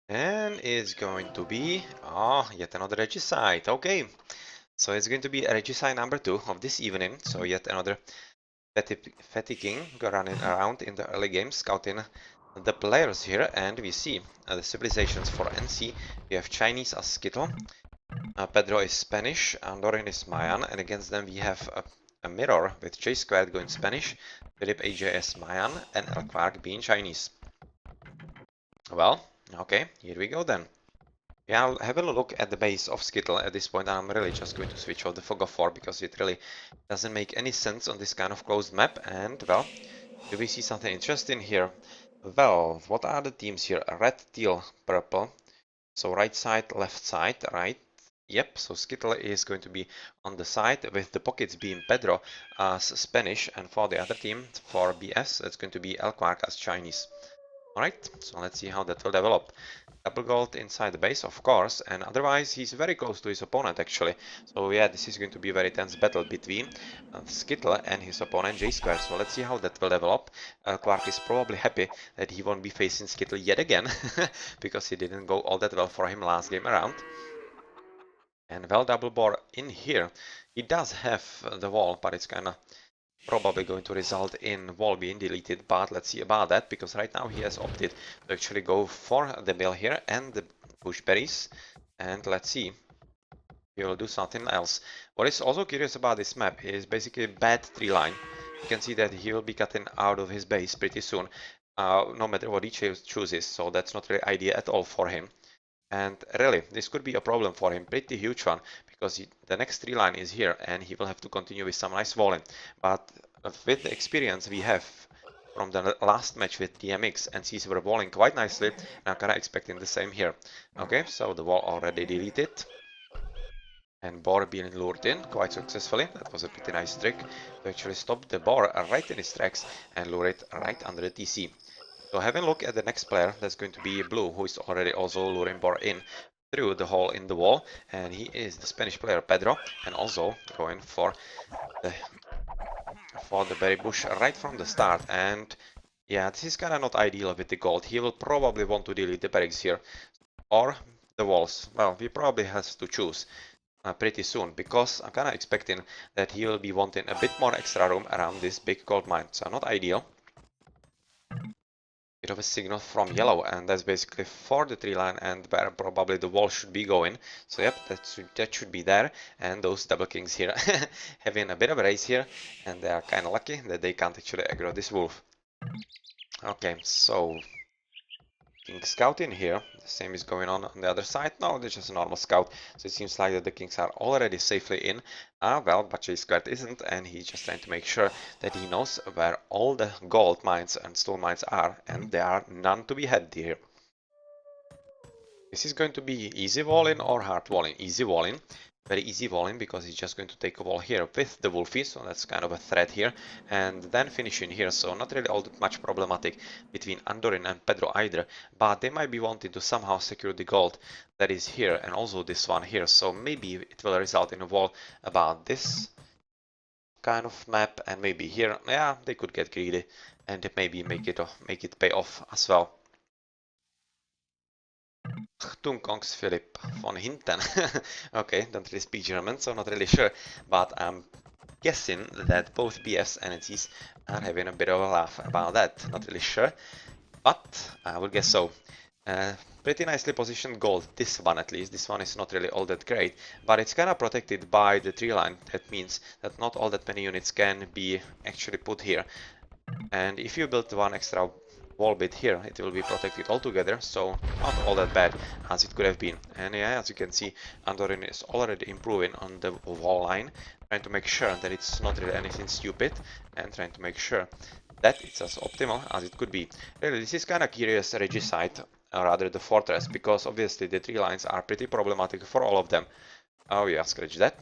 And it's going to be, yet another Regicide. Okay, so it's going to be a Regicide number 2 of this evening. So yet another fatiguing running around in the early game, scouting the players here. And we see the civilizations for NC. We have Chinese as Skittle, Pedro is Spanish, Andorin is Mayan, and against them we have a mirror with J squared going Spanish, Philip AJS Mayan, and El Quark being Chinese. Well, okay, here we go then. Yeah, I'll have a look at the base of Skittle at this point. I'm really just going to switch off the Fog of War because it really doesn't make any sense on this kind of closed map. And, well, do we see something interesting here? Well, what are the teams here? Red, teal, purple. So right side, left side, right? Yep, so Skittle is going to be on the side with the pockets being Pedro as Spanish, and for the other team, for BS, it's going to be El Quark as Chinese. Alright, so let's see how that will develop. Double gold inside the base, of course, and otherwise he's very close to his opponent actually. So yeah, this is going to be a very tense battle between Skittle and his opponent J Square. So let's see how that will develop. Quark is probably happy that he won't be facing Skittle yet again, because it didn't go all that well for him last game around. And well, double bore in here. He does have the wall, but it's kind of probably going to result in wall being deleted, but let's see about that, because right now he has opted to actually go for the mill here and the bushberries, and let's see, he will do something else. What is also curious about this map is basically bad tree line. You can see that he will be cutting out of his base pretty soon, no matter what he chooses, so that's not really ideal at all for him. And really, this could be a problem for him, pretty huge one, because the next tree line is here and he will have to continue with some nice walling. But with the experience we have from the last match with DMX, and since we're walling quite nicely, I'm kinda expecting the same here. Okay, so the wall already deleted. And boar being lured in quite successfully. That was a pretty nice trick to actually stop the boar right in his tracks and lure it right under the TC. So having a look at the next player, that's going to be Blue, who is already also luring boar in through the hole in the wall, and he is the Spanish player Pedro, and also going for the berry bush right from the start. And yeah, this is kind of not ideal with the gold. He will probably want to delete the barracks here or the walls. Well, he probably has to choose pretty soon, because I'm kind of expecting that he will be wanting a bit more extra room around this big gold mine. So not ideal. Bit of a signal from yellow, and that's basically for the tree line and where probably the wall should be going. So yep, that should be there. And those double kings here having a bit of a race here, and they are kind of lucky that they can't actually aggro this wolf. Okay, so king scout in here. The same is going on the other side. No, they're just a normal scout. So it seems like that the kings are already safely in. Well, but J squared isn't, and he's just trying to make sure that he knows where all the gold mines and stone mines are, and there are none to be had here. This is going to be easy walling or hard walling. Easy walling. Very easy walling, because he's just going to take a wall here with the wolfie, so that's kind of a threat here, and then finishing here, so not really all that much problematic between Andorin and Pedro either, but they might be wanting to somehow secure the gold that is here, and also this one here, so maybe it will result in a wall about this kind of map, and maybe here, yeah, they could get greedy and maybe make it pay off as well. Tunkongs Philip von Hinten. Okay, don't really speak German, so not really sure, but I'm guessing that both BS entities are having a bit of a laugh about that. Not really sure, but I would guess so. Pretty nicely positioned gold, this one at least. This one is not really all that great, but it's kind of protected by the tree line. That means that not all that many units can be actually put here. And if you build one extra wall bit here, it will be protected altogether, so not all that bad as it could have been. And yeah, as you can see, Andorin is already improving on the wall line, trying to make sure that it's not really anything stupid, and trying to make sure that it's as optimal as it could be. Really, this is kind of curious Regicide, or rather the fortress, because obviously the tree lines are pretty problematic for all of them. Oh yeah, scratch that.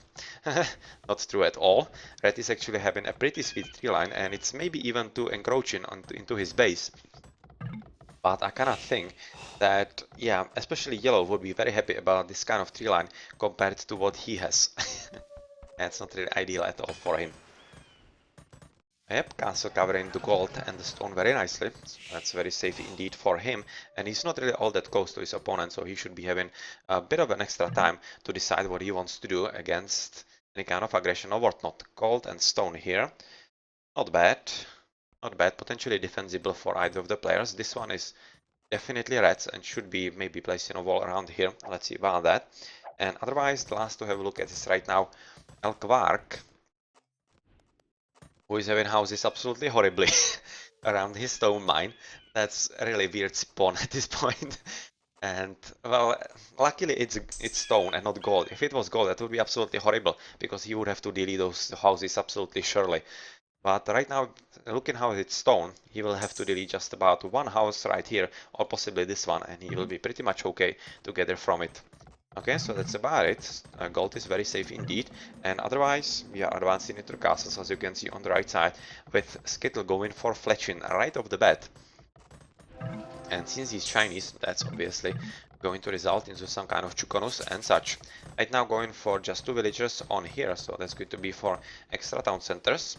Not true at all. Red is actually having a pretty sweet tree line, and it's maybe even too encroaching into his base. But I kind of think that, yeah, especially yellow would be very happy about this kind of tree line compared to what he has. That's not really ideal at all for him. Yep, castle covering the gold and the stone very nicely. So that's very safe indeed for him. And he's not really all that close to his opponent, so he should be having a bit of an extra time to decide what he wants to do against any kind of aggression or whatnot. Gold and stone here. Not bad. Not bad. Potentially defensible for either of the players. This one is definitely reds and should be maybe placing a wall around here. Let's see about that. And otherwise, the last to have a look at is right now Elkvark, who is having houses absolutely horribly around his stone mine. That's a really weird spawn at this point. And well, luckily it's stone and not gold. If it was gold, that would be absolutely horrible because he would have to delete those houses absolutely surely. But right now, looking how it's stone, he will have to delete just about one house right here, or possibly this one, and he will be pretty much okay to gather from it. Okay, so that's about it. Gold is very safe indeed, and otherwise we are advancing into the castles, as you can see on the right side, with Skittle going for fletching right off the bat. And since he's Chinese, that's obviously going to result into some kind of Chukonus and such. Right now going for just 2 villagers on here, so that's going to be for extra town centers.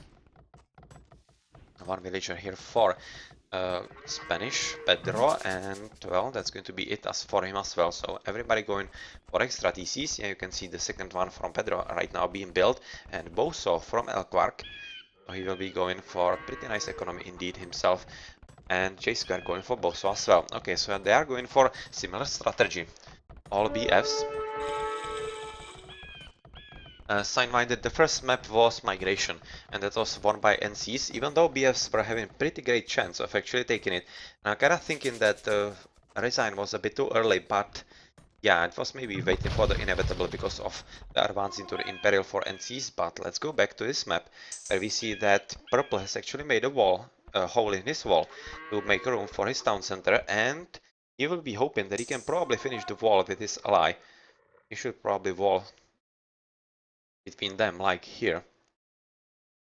One villager here for Spanish Pedro, and well, that's going to be it as for him as well. So everybody going for extra TCs. Yeah, you can see the second one from Pedro right now being built, and Boso from Elkvark. So he will be going for pretty nice economy indeed himself, and J Square going for Boso as well. Okay, so they are going for similar strategy. All BFs. Sign that the first map was Migration, and that was won by NCs, even though BFs were having pretty great chance of actually taking it. And I'm kinda thinking that Resign was a bit too early, but yeah, it was maybe waiting for the inevitable because of the advance into the Imperial for NCs. But let's go back to this map, where we see that Purple has actually made a wall, a hole in his wall, to make room for his town center, and he will be hoping that he can probably finish the wall with his ally. He should probably wall between them, like here,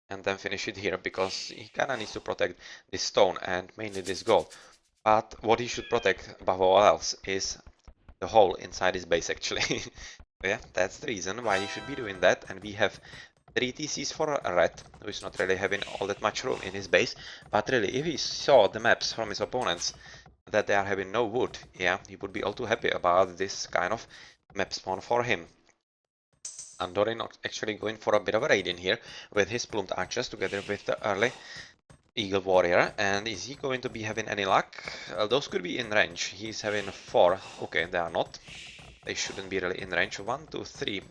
and then finish it here, because he kinda needs to protect this stone and mainly this gold. But what he should protect above all else is the hole inside his base, actually. Yeah, that's the reason why he should be doing that, and we have 3 TCs for a red, who is not really having all that much room in his base. But really, if he saw the maps from his opponents that they are having no wood, yeah, he would be all too happy about this kind of map spawn for him. Andorin actually going for a bit of a raid in here with his plumed archers together with the early Eagle Warrior. And is he going to be having any luck? Those could be in range. He's having 4. Okay, they are not. They shouldn't be really in range. 1, 2, 3.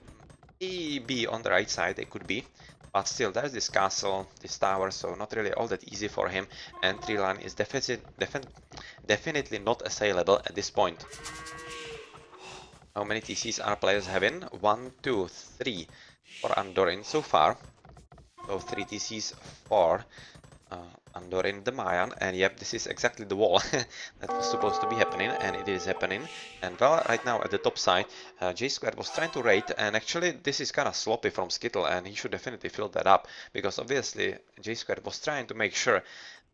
Maybe on the right side they could be. But still, there's this castle, this tower, so not really all that easy for him. And tree line is definitely not assailable at this point. How many TCs are players having? 1, 2, 3 for Andorin so far. So 3 TCs for Andorin the Mayan, and yep, this is exactly the wall that was supposed to be happening, and it is happening. And well, right now at the top side, J Squared was trying to raid, and actually this is kind of sloppy from Skittle, and he should definitely fill that up, because obviously J Squared was trying to make sure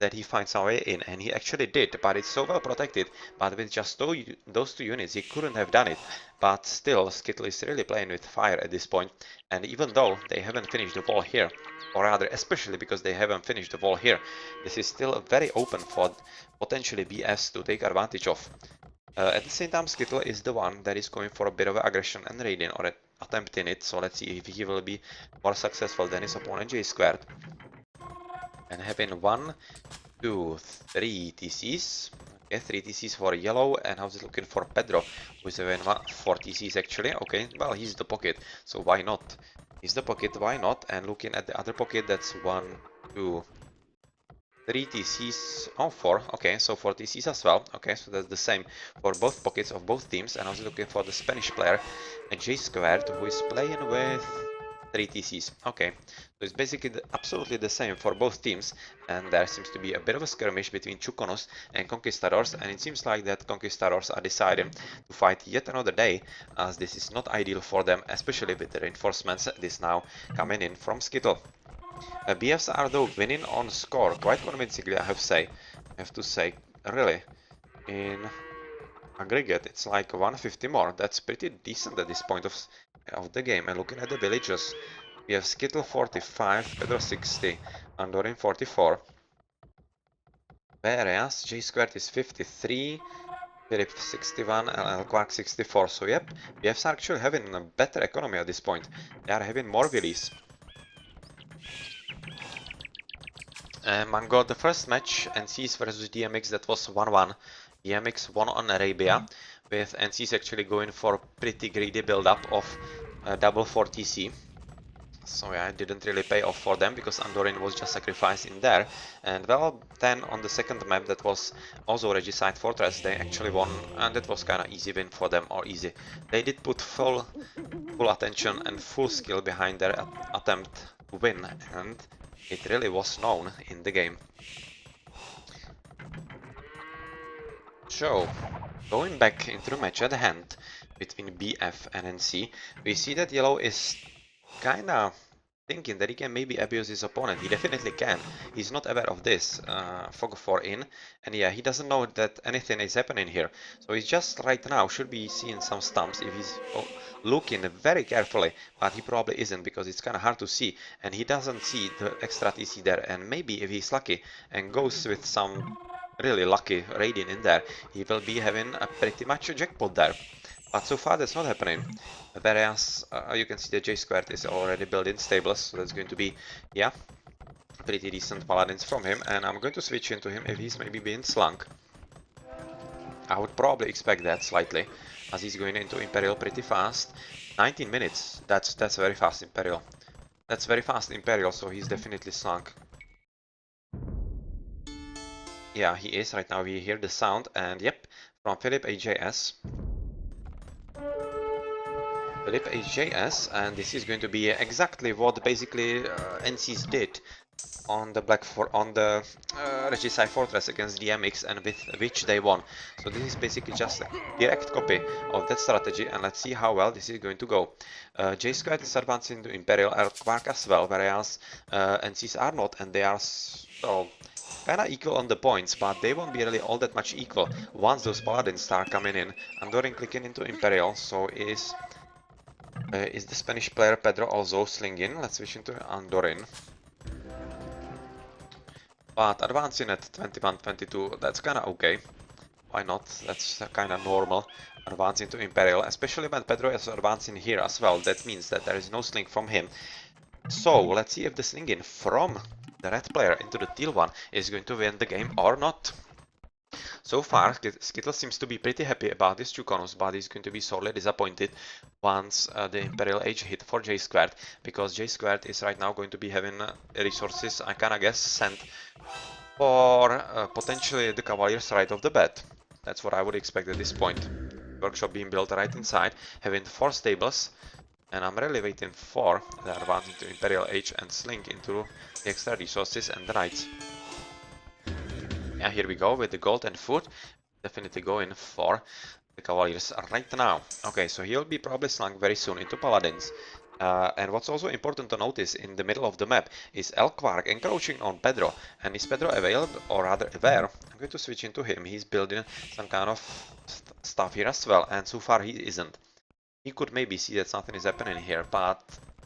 that he finds a way in, and he actually did, but it's so well protected. But with just those 2 units, he couldn't have done it. But still, Skittle is really playing with fire at this point, and even though they haven't finished the wall here, or rather, especially because they haven't finished the wall here, this is still very open for potentially BS to take advantage of. At the same time, Skittle is the one that is going for a bit of aggression and raiding, or attempting it, so let's see if he will be more successful than his opponent J Squared. And having 1, 2, 3 TCs. Okay, 3 TCs for yellow, and how's it looking for Pedro, who's having 4 TCs actually. Okay, well, he's the pocket, so why not? He's the pocket, why not? And looking at the other pocket, that's 1, 2, 3 TCs. Oh, 4. Okay, so 4 TCs as well. Okay, so that's the same for both pockets of both teams. And I was looking for the Spanish player, J Squared, who is playing with 3 TCs. Okay, so it's basically absolutely the same for both teams, and there seems to be a bit of a skirmish between Chukonos and Conquistadors, and it seems like that Conquistadors are deciding to fight yet another day, as this is not ideal for them, especially with the reinforcements this now coming in from Skittle. BFs are though winning on score quite convincingly, I have to say, really. In aggregate, it's like 150 more. That's pretty decent at this point of the game. And looking at the villagers, We have Skittle 45, Pedro 60, Andorin 44. Whereas J squared is 53, Philip 61, and Quark 64. So yep, we have actually having a better economy at this point. They are having more villies. Mango, the first match, NCs versus DMX, that was 1-1. DMX won on Arabia, with NCs actually going for pretty greedy build-up of double 4TC. So yeah, it didn't really pay off for them because Andorin was just sacrificed in there. And well, then on the second map that was also Regicide Fortress, they actually won, and that was kind of easy win for them, or easy. They did put full attention and full skill behind their attempt to win, and it really was known in the game. So, going back into the match at hand between BF and NC, we see that Yellow is kinda thinking that he can maybe abuse his opponent. He definitely can. He's not aware of this. Fog 4 in, and yeah, he doesn't know that anything is happening here. So he's just right now should be seeing some stumps if he's looking very carefully, but he probably isn't because it's kind of hard to see, and he doesn't see the extra TC there. And maybe if he's lucky and goes with some really lucky raiding in there, he will be having a pretty much a jackpot there. But so far that's not happening. Whereas you can see the J squared is already built in stables, so that's going to be, yeah, pretty decent paladins from him. And I'm going to switch into him if he's maybe being slunk. I would probably expect that slightly, as he's going into Imperial pretty fast. 19 minutes, that's very fast Imperial. That's very fast Imperial, so he's definitely slunk. Yeah, he is. Right now we hear the sound, and yep, from Philip AJS. Philip HJS, and this is going to be exactly what basically NCs did on the Regicide Fortress against DMX, and with which they won. So this is basically just a direct copy of that strategy, and let's see how well this is going to go. J Squared is advancing to Imperial Quark as well, whereas NCs are not, and they are so kinda equal on the points, but they won't be really all that much equal once those paladins start coming in. Andorin clicking into Imperial, so is the Spanish player Pedro also slinging? Let's switch into Andorin. But advancing at 21-22, that's kinda okay. Why not? That's kinda normal. Advancing to Imperial, especially when Pedro is advancing here as well. That means that there is no sling from him. So, let's see if the slinging from the red player into the teal one is going to win the game or not. So far, Skittle seems to be pretty happy about this Chukonos, but he's going to be sorely disappointed once the Imperial Age hit for J squared, because J squared is right now going to be having resources, I kinda guess, sent for potentially the Cavaliers right off the bat. That's what I would expect at this point. Workshop being built right inside, having 4 stables, and I'm really waiting for the advance into Imperial Age and Sling into the extra resources and the knights. Yeah, here we go with the gold and food. Definitely going for the Cavaliers right now. Okay, so he'll be probably slung very soon into Paladins. And what's also important to notice in the middle of the map is El Quark encroaching on Pedro. And is Pedro available, or rather aware? I'm going to switch into him. He's building some kind of stuff here as well, and so far he isn't. He could maybe see that something is happening here, but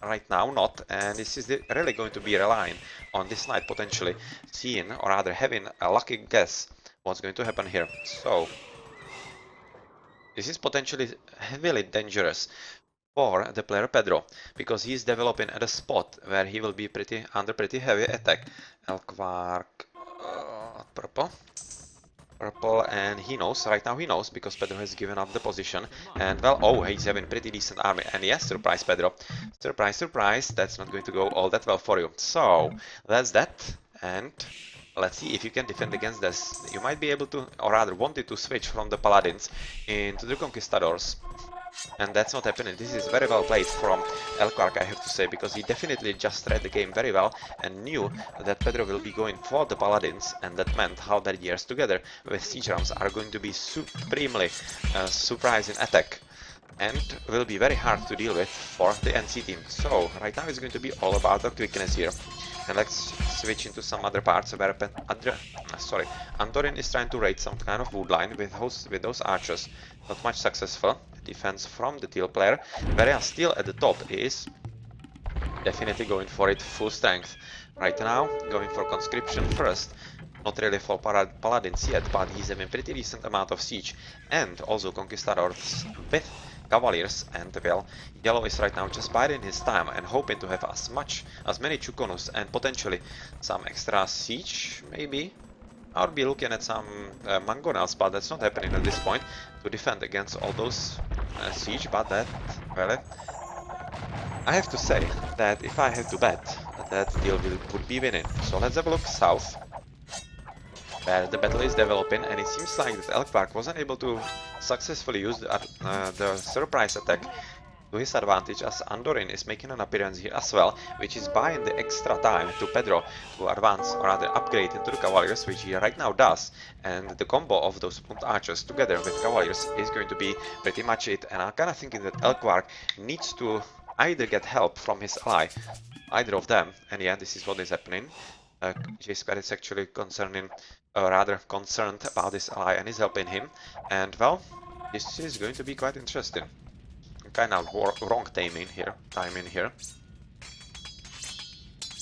right now not, and this is really going to be relying on this knight potentially seeing, or rather having a lucky guess what's going to happen here. So this is potentially heavily dangerous for the player Pedro, because he's developing at a spot where he will be under pretty heavy attack. El Quark, purple, and he knows, right now he knows, because Pedro has given up the position, and well, oh, he's having pretty decent army, and yes, surprise Pedro, surprise, surprise, that's not going to go all that well for you. So, that's that, and let's see if you can defend against this. You might be able to, or rather wanted to switch from the Paladins into the Conquistadors. And that's not happening. This is very well played from El Quark, I have to say, because he definitely just read the game very well and knew that Pedro will be going for the Paladins, and that meant how their years together with siege rounds are going to be supremely surprising attack, and will be very hard to deal with for the NC team. So right now it's going to be all about the quickness here. And let's switch into some other parts where Andorin is trying to raid some kind of wood line with those archers. Not much successful defense from the teal player, whereas still at the top is Definitely going for it full strength. Right now, going for conscription first. Not really for paladins yet, but he's having pretty decent amount of siege. And also conquistadors with cavaliers, and well, yellow is right now just biding his time and hoping to have as many chukonus and potentially some extra siege, maybe. I would be looking at some mangonels, but that's not happening at this point to defend against all those siege, but that, well, I have to say that if I had to bet, that deal would be winning. So let's have a look south, where the battle is developing, and it seems like that Elkvark wasn't able to successfully use the surprise attack to his advantage, as Andorin is making an appearance here as well, which is buying the extra time to Pedro to advance, or rather upgrade into the Cavaliers, which he right now does, and the combo of those plumed archers together with Cavaliers is going to be pretty much it, and I'm kinda thinking that Elkvark needs to either get help from his ally, either of them, and yeah, this is what is happening. J-Square is actually rather concerned about his ally and is helping him, and well, this is going to be quite interesting. Kind of wrong timing here.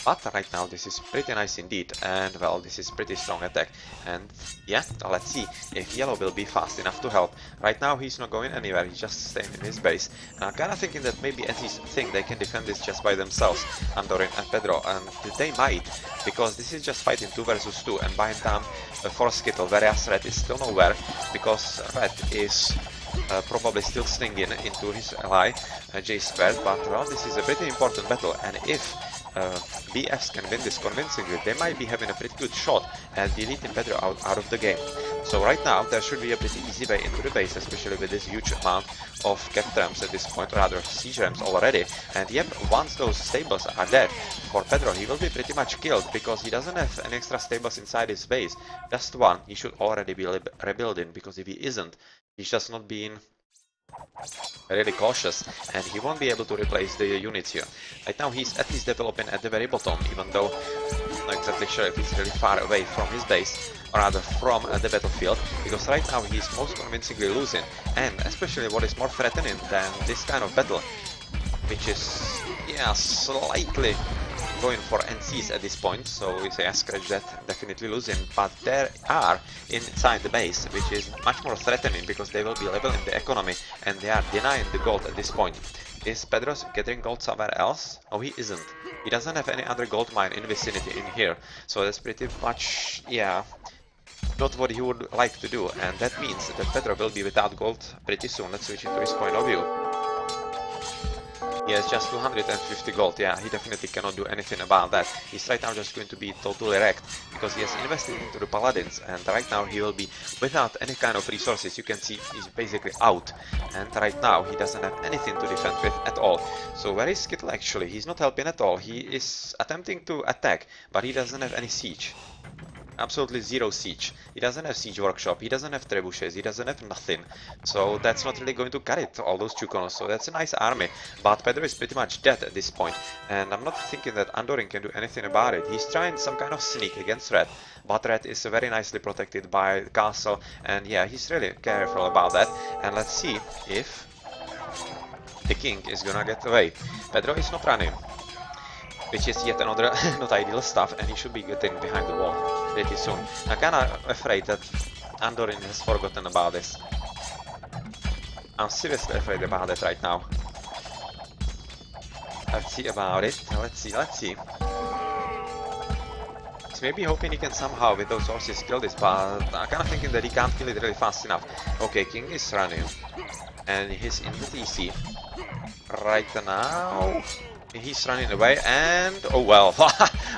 But right now this is pretty nice indeed, and well, this is pretty strong attack. And yeah, let's see if yellow will be fast enough to help. Right now he's not going anywhere, he's just staying in his base. And I'm kinda thinking that maybe Enti's think they can defend this just by themselves, Andorin and Pedro, and they might, because this is just fighting 2 versus 2, and by time for Skittle, whereas Red is still nowhere, because Red is probably still stinging into his ally, J-Squared, but well, this is a pretty important battle, and if BFs can win this convincingly, they might be having a pretty good shot at deleting Pedro out of the game. So right now there should be a pretty easy way into the base, especially with this huge amount of cap ramps at this point, rather siege ramps already. And yep, once those stables are dead, for Pedro he will be pretty much killed, because he doesn't have any extra stables inside his base. Just one, he should already be rebuilding, because if he isn't, he's just not being really cautious, and he won't be able to replace the units here. Right now he's at least developing at the very bottom, even though I'm not exactly sure if he's really far away from his base, or rather from the battlefield, because right now he's most convincingly losing, and especially what is more threatening than this kind of battle, which is, yeah, slightly going for NCs at this point, so we say scratch that, definitely losing, but there are inside the base, which is much more threatening, because they will be leveling the economy, and they are denying the gold at this point. Is Pedro's getting gold somewhere else? Oh, he isn't. He doesn't have any other gold mine in vicinity in here, so that's pretty much, yeah, not what he would like to do, and that means that Pedro will be without gold pretty soon. Let's switch into his point of view. He has just 250 gold, yeah, he definitely cannot do anything about that. He's right now just going to be totally wrecked, because he has invested into the paladins, and right now he will be without any kind of resources. You can see he's basically out, and right now he doesn't have anything to defend with at all. So where is Skittle actually? He's not helping at all. He is attempting to attack, but he doesn't have any siege. Absolutely zero siege. He doesn't have siege workshop, he doesn't have trebuchets, he doesn't have nothing. So that's not really going to cut it, all those Chukonos. So that's a nice army, but Pedro is pretty much dead at this point. And I'm not thinking that Andorin can do anything about it. He's trying some kind of sneak against Red, but Red is very nicely protected by the castle, and yeah, he's really careful about that. And let's see if the king is gonna get away. Pedro is not running, which is yet another not ideal stuff, and he should be getting behind the wall pretty soon. I'm kinda afraid that Andorin has forgotten about this. I'm seriously afraid about it right now. Let's see about it. Let's see. He's maybe hoping he can somehow with those horses kill this, but I'm kinda thinking that he can't kill it really fast enough. Okay, king is running, and he's in the TC. Right now, he's running away, and oh well,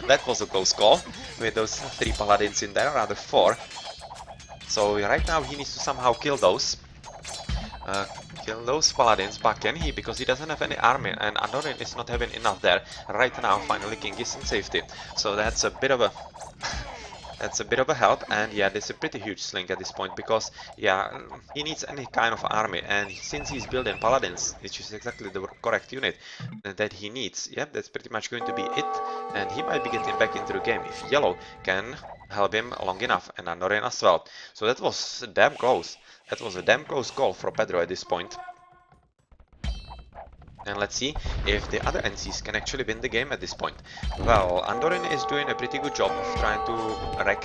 that was a close call with those 3 paladins in there, rather 4. So right now he needs to somehow kill those paladins, but can he? Because he doesn't have any army, and Andorin is not having enough there. Right now, finally, king is in safety. So that's a bit of a that's a bit of a help, and yeah, this is a pretty huge sling at this point, because yeah, he needs any kind of army, and since he's building paladins, which is exactly the correct unit that he needs, yeah, that's pretty much going to be it, and he might be getting back into the game if yellow can help him long enough, and Andorin as well. So that was damn close. That was a damn close call for Pedro at this point. And let's see if the other NCs can actually win the game at this point. Well, Andorin is doing a pretty good job of trying to wreck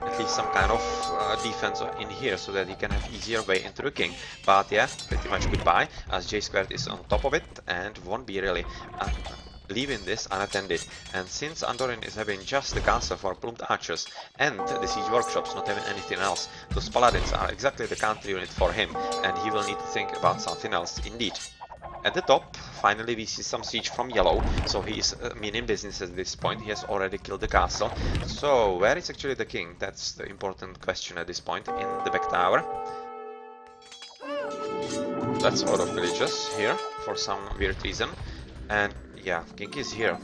at least some kind of defense in here so that he can have easier way into the king. But yeah, pretty much goodbye, as J squared is on top of it and won't be really leaving this unattended. And since Andorin is having just the castle for plumed archers and the siege workshops not having anything else, those paladins are exactly the counter unit for him, and he will need to think about something else indeed. At the top, finally we see some siege from yellow, so he is meaning business at this point. He has already killed the castle. So where is actually the king? That's the important question at this point. In the back tower. That's a lot of villagers here for some weird reason. And yeah, king is here.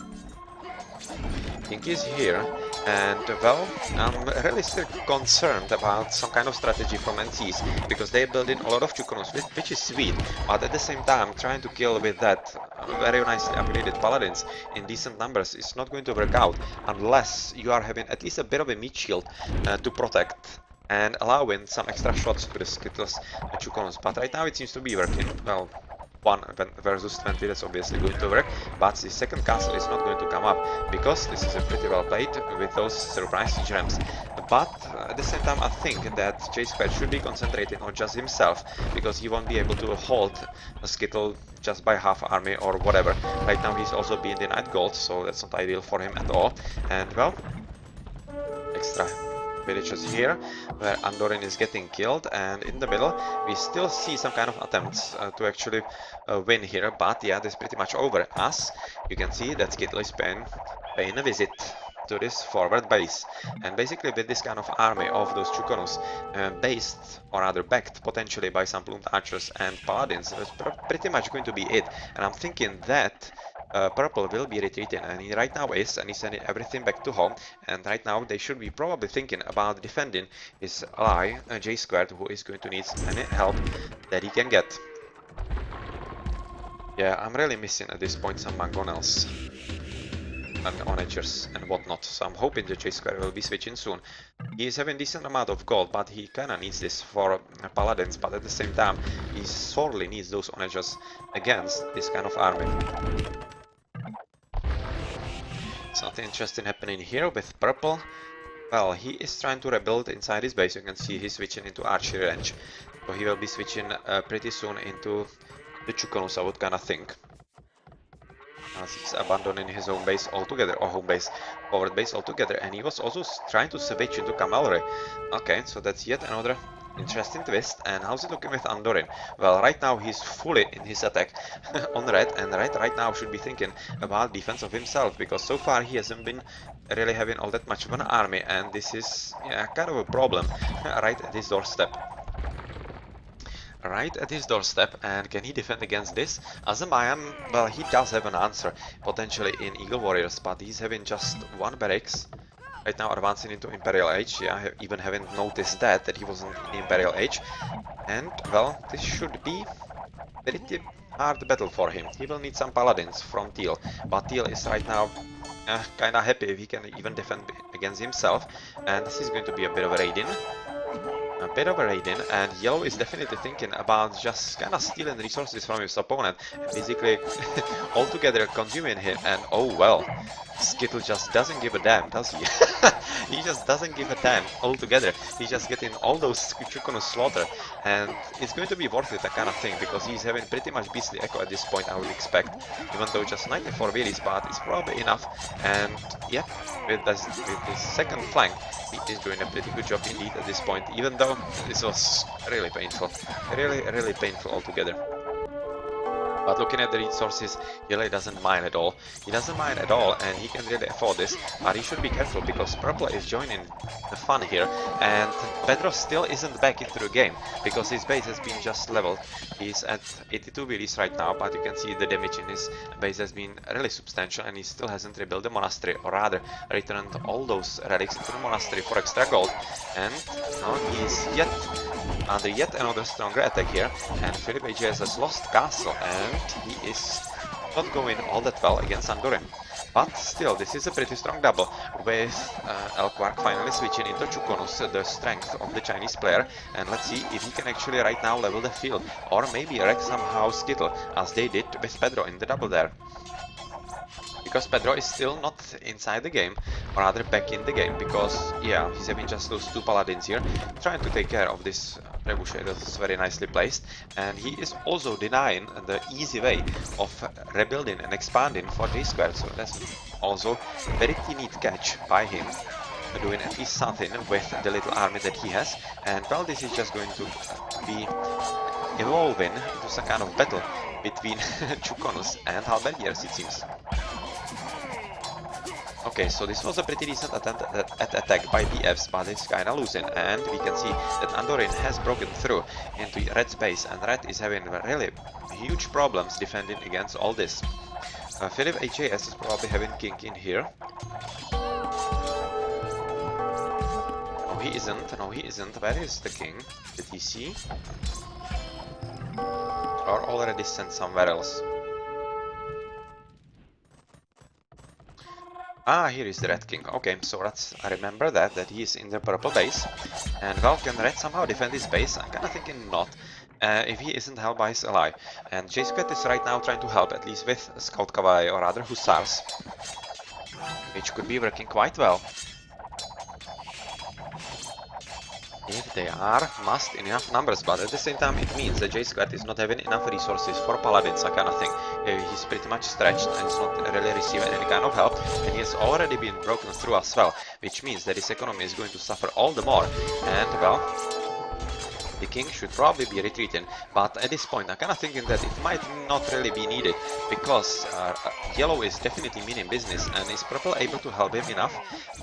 King is here, and well, I'm really still concerned about some kind of strategy from NCs, because they build in a lot of Chukonos, which is sweet, but at the same time trying to kill with that very nicely upgraded paladins in decent numbers is not going to work out unless you are having at least a bit of a meat shield to protect and allowing some extra shots to the Skittles Chukonos. But right now it seems to be working. Well, 1 versus 20, that's obviously going to work, but the second castle is not going to come up, because this is a pretty well played with those surprise siege rams. But at the same time, I think that J Square should be concentrating on just himself, because he won't be able to hold a Skittle just by half army or whatever. Right now he's also being denied gold, so that's not ideal for him at all. And well, extra villagers here, where Andorin is getting killed, and in the middle we still see some kind of attempts to actually win here, but yeah, this is pretty much over, as you can see that Skittle is paying a visit to this forward base. And basically with this kind of army of those Chukonos, based or rather backed potentially by some plumed archers and paladins, that's pretty much going to be it. And I'm thinking that purple will be retreating, and he right now is, and he's sending everything back to home. And right now they should be probably thinking about defending his ally J squared, who is going to need any help that he can get. Yeah, I'm really missing at this point some mangonels and onagers and whatnot, so I'm hoping the J square will be switching soon. He is having decent amount of gold, but he kinda needs this for paladins, but at the same time he sorely needs those onagers against this kind of army. Something interesting happening here with purple. Well, he is trying to rebuild inside his base. You can see he's switching into archery range, so he will be switching pretty soon into the Chukonos, I would kinda think. As he's abandoning his own base altogether, or home base, forward base altogether, and he was also trying to switch into cavalry. Okay, so that's yet another interesting twist. And how's it looking with Andorin? Well, right now he's fully in his attack on red, and red right now should be thinking about defense of himself, because so far he hasn't been really having all that much of an army, and this is, yeah, kind of a problem right at his doorstep. Right at his doorstep, and can he defend against this? Azamayam, well, he does have an answer, potentially in Eagle Warriors, but he's having just one barracks. Right now advancing into Imperial Age. Yeah, I even haven't noticed that he wasn't in Imperial Age. And, well, this should be a pretty hard battle for him. He will need some paladins from Teal, but Teal is right now kinda happy if he can even defend against himself, and this is going to be a bit of a raiding. And yellow is definitely thinking about just kind of stealing resources from his opponent, basically altogether consuming him. And oh well, Skittle just doesn't give a damn, does he? He just doesn't give a damn altogether. He's just getting all those Chukonos slaughtered, and it's going to be worth it, that kind of thing, because he's having pretty much beastly echo at this point, I would expect, even though just 94 villies, but it's probably enough. And yeah, with this second flank, he is doing a pretty good job indeed at this point, even though this was really painful, really painful altogether. But looking at the resources, he really doesn't mind at all. He doesn't mind at all, and he can really afford this. But he should be careful, because purple is joining the fun here, and Pedro still isn't back into the game, because his base has been just leveled. He's at 82 villies right now, but you can see the damage in his base has been really substantial, and he still hasn't rebuilt the monastery, or rather returned all those relics into the monastery for extra gold. And now he is under yet another stronger attack here, and Philip AJS has lost castle, and he is not going all that well against Andorin. But still, this is a pretty strong double, with Elkwark finally switching into Chukonus, the strength of the Chinese player, and let's see if he can actually right now level the field, or maybe wreck somehow Skittle, as they did with Pedro in the double there. Because Pedro is still not inside the game, or rather back in the game, because, yeah, he's having just those two paladins here, trying to take care of this trebuchet that is very nicely placed, and he is also denying the easy way of rebuilding and expanding for J-Squared, so that's also a very neat catch by him, doing at least something with the little army that he has, and well, this is just going to be evolving into some kind of battle between Chukonus and Halberdiers, it seems. Okay, so this was a pretty decent attempt at attack by BFs, but it's kinda losing, and we can see that Andorin has broken through into Red's base, and Red is having really huge problems defending against all this. Philip HAS is probably having king in here. No, he isn't. No, he isn't. Where is the king? Did he see? Or already sent somewhere else? Ah, here is the Red King. Okay, so let's remember that he is in the purple base. And well, can Red somehow defend his base? I'm kinda thinking not, if he isn't held by his ally. And J-Squad is right now trying to help, at least with Scout Cavalry or other Hussars, which could be working quite well. If they are massed in enough numbers, but at the same time it means that J-Squad is not having enough resources for paladins, that kind of thing. He's pretty much stretched and is not really receiving any kind of help, and he has already been broken through as well, which means that his economy is going to suffer all the more, and well, the king should probably be retreating, but at this point I'm kinda thinking that it might not really be needed, because yellow is definitely meaning business, and is purple able to help him enough?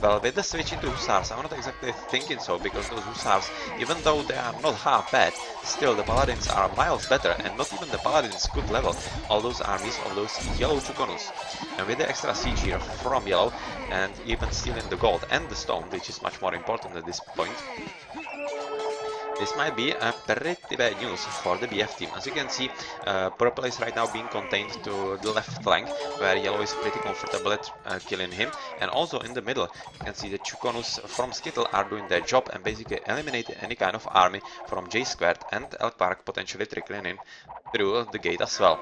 Well, with the switch into Hussars, I'm not exactly thinking so, because those Hussars, even though they are not half bad, still the Paladins are miles better, and not even the Paladins could level all those armies of those yellow Chukonus. And with the extra siege here from yellow, and even stealing the gold and the stone, which is much more important at this point, this might be a pretty bad news for the BF team. As you can see, purple is right now being contained to the left flank, where yellow is pretty comfortable at killing him. And also in the middle, you can see the Chukonus from Skittle are doing their job and basically eliminating any kind of army from J-Squared, and Elkwark potentially trickling in through the gate as well.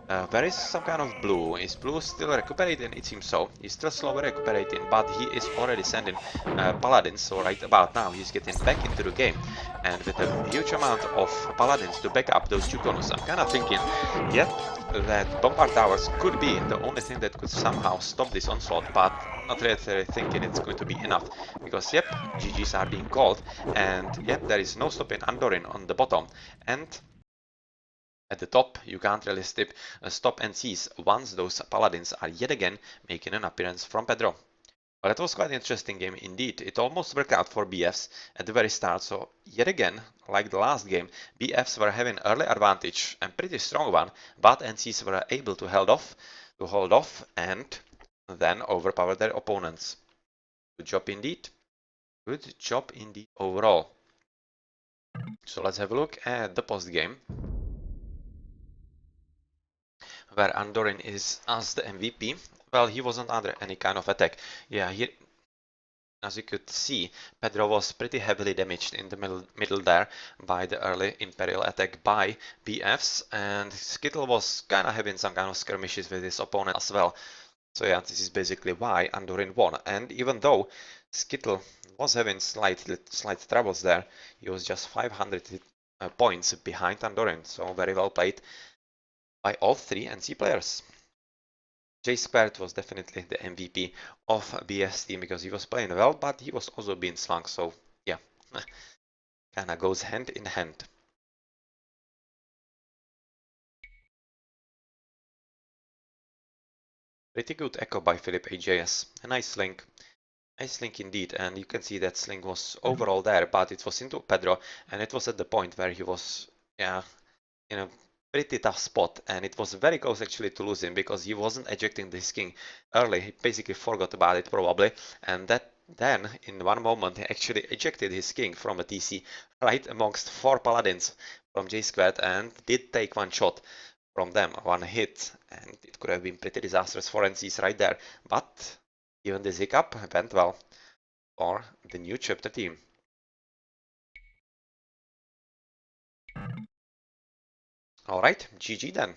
There is some kind of blue. Is blue still recuperating? It seems so. He's still slowly recuperating, but he is already sending paladins, so right about now he's getting back into the game. And with a huge amount of paladins to back up those Chukonus, I'm kinda thinking, yep, that Bombard Towers could be the only thing that could somehow stop this onslaught, but not really thinking it's going to be enough, because yep, GGs are being called, and yep, there is no stopping Andorin on the bottom, and at the top, you can't really stop and seize once those paladins are yet again making an appearance from Pedro. Well, that was quite an interesting game indeed. It almost worked out for BFs at the very start, so yet again, like the last game, BFs were having early advantage, and pretty strong one, but NCs were able to hold off and then overpower their opponents. Good job indeed. Good job indeed overall. So let's have a look at the post game, where Andorin is as the MVP. Well, he wasn't under any kind of attack. Yeah, as you could see, Pedro was pretty heavily damaged in the middle there by the early Imperial attack by BFs, and Skittle was kinda having some kind of skirmishes with his opponent as well. So yeah, this is basically why Andorin won, and even though Skittle was having slight troubles there, he was just 500 points behind Andorin, so very well played by all three NC players. J-Squared was definitely the MVP of BS team because he was playing well, but he was also being slung, so yeah, kinda goes hand in hand. Pretty good echo by Philip AJS, a nice link. Nice link indeed, and you can see that Sling was overall there, but it was into Pedro, and it was at the point where he was, yeah, in a pretty tough spot, and it was very close actually to lose him because he wasn't ejecting this king early. He basically forgot about it probably, and then in one moment he actually ejected his king from a TC right amongst 4 paladins from J-Squared and did take one shot. from them, one hit, and it could have been pretty disastrous for NCs right there. But even this hiccup went well for the new chapter team. Alright, GG then.